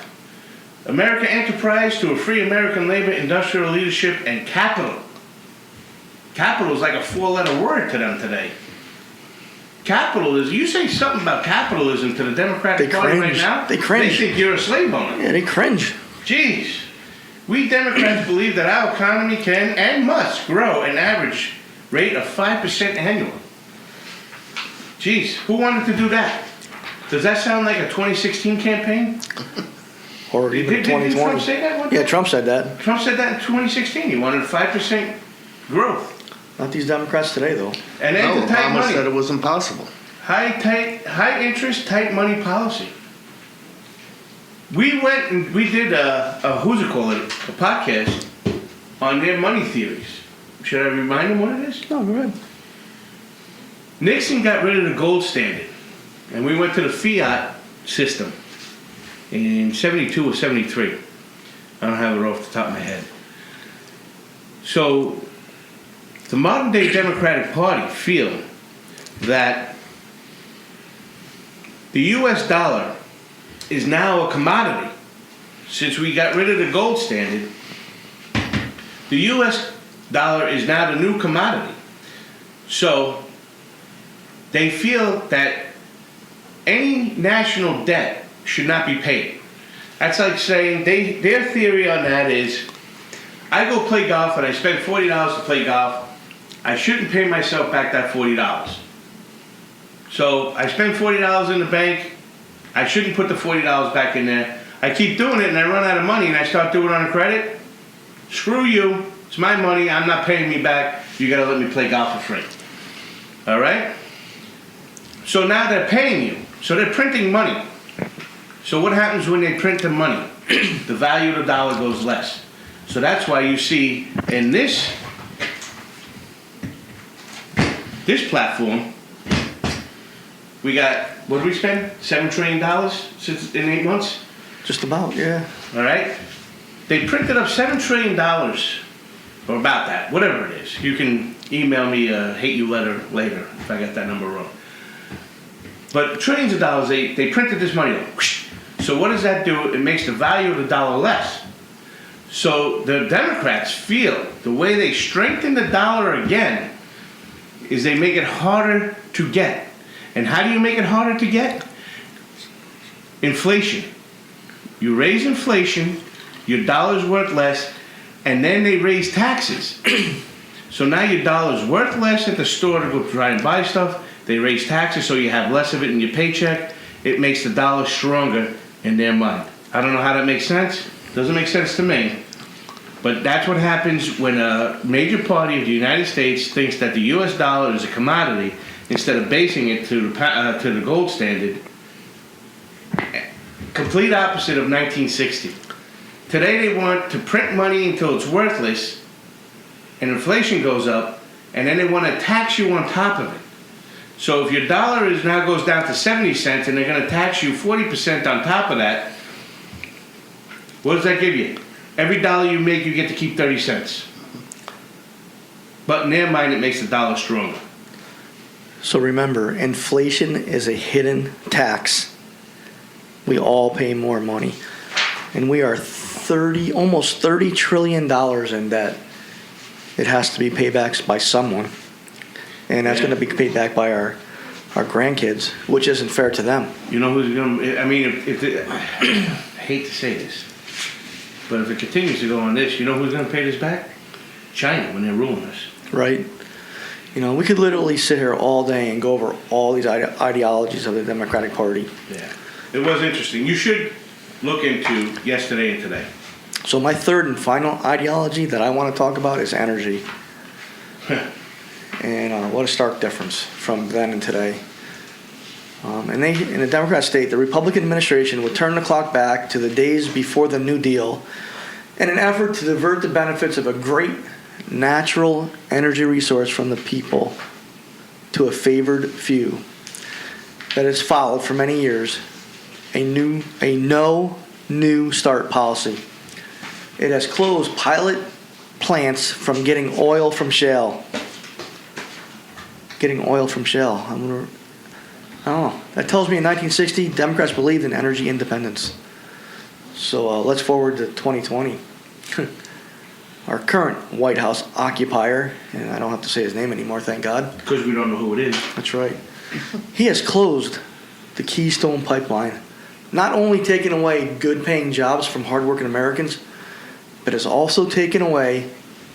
American enterprise to a free American labor, industrial leadership, and capital. Capital is like a four-letter word to them today. Capitalism, you say something about capitalism to the Democratic Party right now, They cringe. They think you're a slave owner. Yeah, they cringe. Jeez. We Democrats believe that our economy can and must grow an average rate of 5% annually. Jeez, who wanted to do that? Does that sound like a 2016 campaign? Or even Did 2020. Trump say that one day? Yeah, Trump said that. Trump said that in 2016. He wanted 5% growth. Not these Democrats today, though. And then No, the tight Obama money. said it was impossible. High interest, tight money policy. We went and we did a podcast on their money theories. Should I remind them what it is? No, go ahead. Nixon got rid of the gold standard, and we went to the fiat system in 72 or 73. I don't have it off the top of my head. So the modern day Democratic Party feel that the US dollar is now a commodity. Since we got rid of the gold standard, the US dollar is now the new commodity. So they feel that any national debt should not be paid. That's like saying, their theory on that is, I go play golf and I spend $40 to play golf, I shouldn't pay myself back that $40. So I spend $40 in the bank, I shouldn't put the $40 back in there. I keep doing it and I run out of money and I start doing it on credit. Screw you, it's my money, I'm not paying me back, you gotta let me play golf for free. Alright? So now they're paying you. So they're printing money. So what happens when they print the money? The value of the dollar goes less. So that's why you see in this platform, we got, what did we spend? $7 trillion since in 8 months? Just about, yeah. All right? They printed up $7 trillion, or about that, whatever it is. You can email me a hate you letter later if I got that number wrong. But trillions of dollars, they printed this money up. So what does that do? It makes the value of the dollar less. So the Democrats feel the way they strengthen the dollar again is they make it harder to get. And how do you make it harder to get? Inflation. You raise inflation, your dollar's worth less, and then they raise taxes. So now your dollar's worth less at the store to go try and buy stuff. They raise taxes so you have less of it in your paycheck. It makes the dollar stronger in their mind. I don't know how that makes sense. Doesn't make sense to me. But that's what happens when a major party of the United States thinks that the U.S. dollar is a commodity instead of basing it to the gold standard. Complete opposite of 1960. Today they want to print money until it's worthless and inflation goes up, and then they want to tax you on top of it. So if your dollar now goes down to 70 cents and they're going to tax you 40% on top of that, what does that give you? Every dollar you make, you get to keep 30 cents. But in their mind, it makes the dollar stronger. So remember, inflation is a hidden tax. We all pay more money. And we are almost $30 trillion in debt. It has to be paid back by someone. And that's going to be paid back by our grandkids, which isn't fair to them. You know who's going to, I mean, I hate to say this, but if it continues to go on this, you know who's going to pay this back? China, when they ruin us. Right? You know, we could literally sit here all day and go over all these ideologies of the Democratic Party. Yeah. It was interesting. You should look into yesterday and today. So my third and final ideology that I want to talk about is energy. And what a stark difference from then and today. In the Democrat state, the Republican administration would turn the clock back to the days before the New Deal in an effort to divert the benefits of a great natural energy resource from the people to a favored few. That has followed for many years a no new start policy. It has closed pilot plants from getting oil from shale. Getting oil from shale. I don't know. That tells me in 1960, Democrats believed in energy independence. So let's forward to 2020. Our current White House occupier, and I don't have to say his name anymore, thank God. Because we don't know who it is. That's right. He has closed the Keystone Pipeline, not only taking away good-paying jobs from hardworking Americans, but has also taken away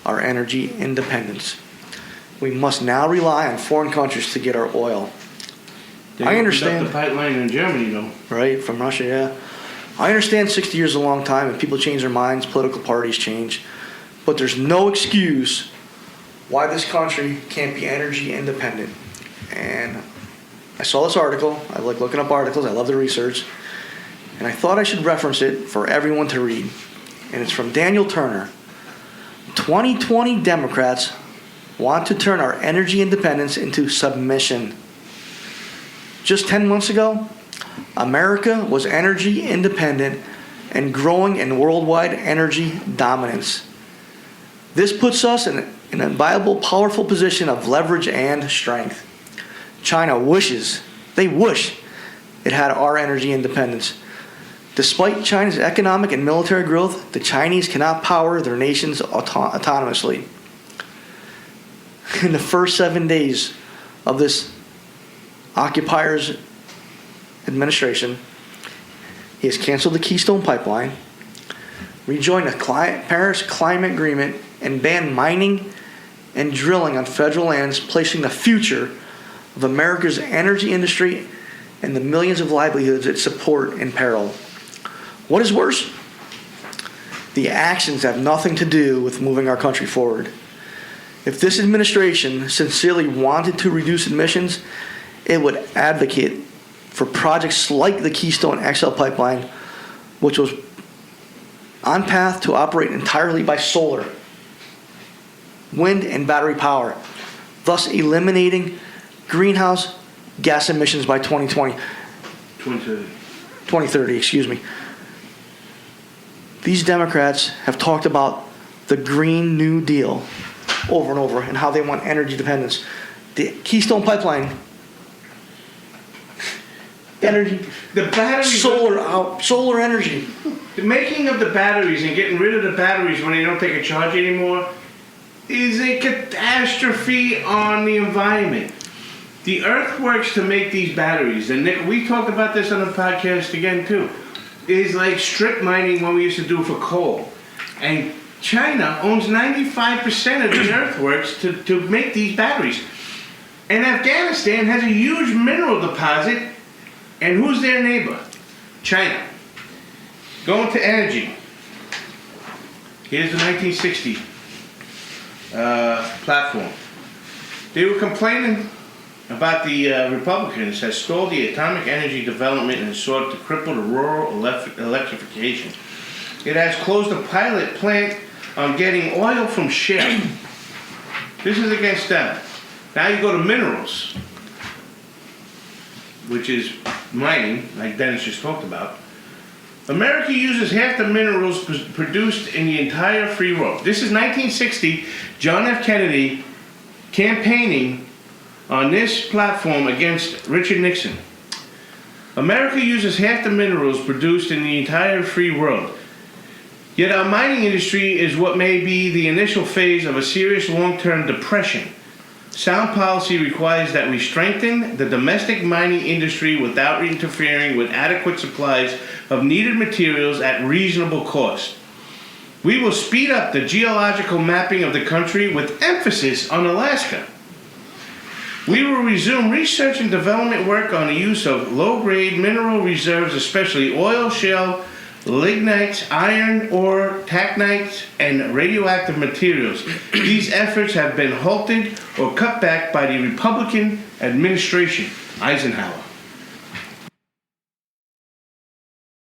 our energy independence. We must now rely on foreign countries to get our oil. I understand. The pipeline in Germany, though. Right, from Russia, yeah. I understand 60 years is a long time, and people change their minds, political parties change. But there's no excuse why this country can't be energy independent. And I saw this article. I like looking up articles. I love the research. And I thought I should reference it for everyone to read. And it's from Daniel Turner. 2020 Democrats want to turn our energy independence into submission. Just 10 months ago, America was energy independent and growing in worldwide energy dominance. This puts us in an enviable, powerful position of leverage and strength. China wishes it had our energy independence. Despite China's economic and military growth, the Chinese cannot power their nations autonomously. In the first 7 days of this occupier's administration, he has canceled the Keystone Pipeline, rejoined the Paris Climate Agreement, and banned mining and drilling on federal lands, placing the future of America's energy industry and the millions of livelihoods it supports in peril. What is worse? The actions have nothing to do with moving our country forward. If this administration sincerely wanted to reduce emissions, it would advocate for projects like the Keystone XL pipeline, which was on path to operate entirely by solar, wind, and battery power, thus eliminating greenhouse gas emissions by 2030, excuse me. These Democrats have talked about the Green New Deal over and over and how they want energy dependence. The Keystone Pipeline, energy, The batteries. solar energy. The making of the batteries and getting rid of the batteries when they don't take a charge anymore is a catastrophe on the environment. The earth works to make these batteries, and we talked about this on the podcast again too. Is like strip mining what we used to do for coal. And China owns 95% of the earthworks to make these batteries. And Afghanistan has a huge mineral deposit, and who's their neighbor? China. Going to energy. Here's the 1960 platform. They were complaining about the Republicans had stalled the atomic energy development and sought to cripple the rural electrification. It has closed a pilot plant on getting oil from shale. This is against them. Now you go to minerals, which is mining, like Dennis just talked about. America uses half the minerals produced in the entire free world. This is 1960, John F. Kennedy campaigning on this platform against Richard Nixon. America uses half the minerals produced in the entire free world. Yet our mining industry is what may be the initial phase of a serious long-term depression. Sound policy requires that we strengthen the domestic mining industry without interfering with adequate supplies of needed materials at reasonable cost. We will speed up the geological mapping of the country with emphasis on Alaska. We will resume research and development work on the use of low-grade mineral reserves, especially oil, shale, lignites, iron ore, tacknites, and radioactive materials. These efforts have been halted or cut back by the Republican administration, Eisenhower.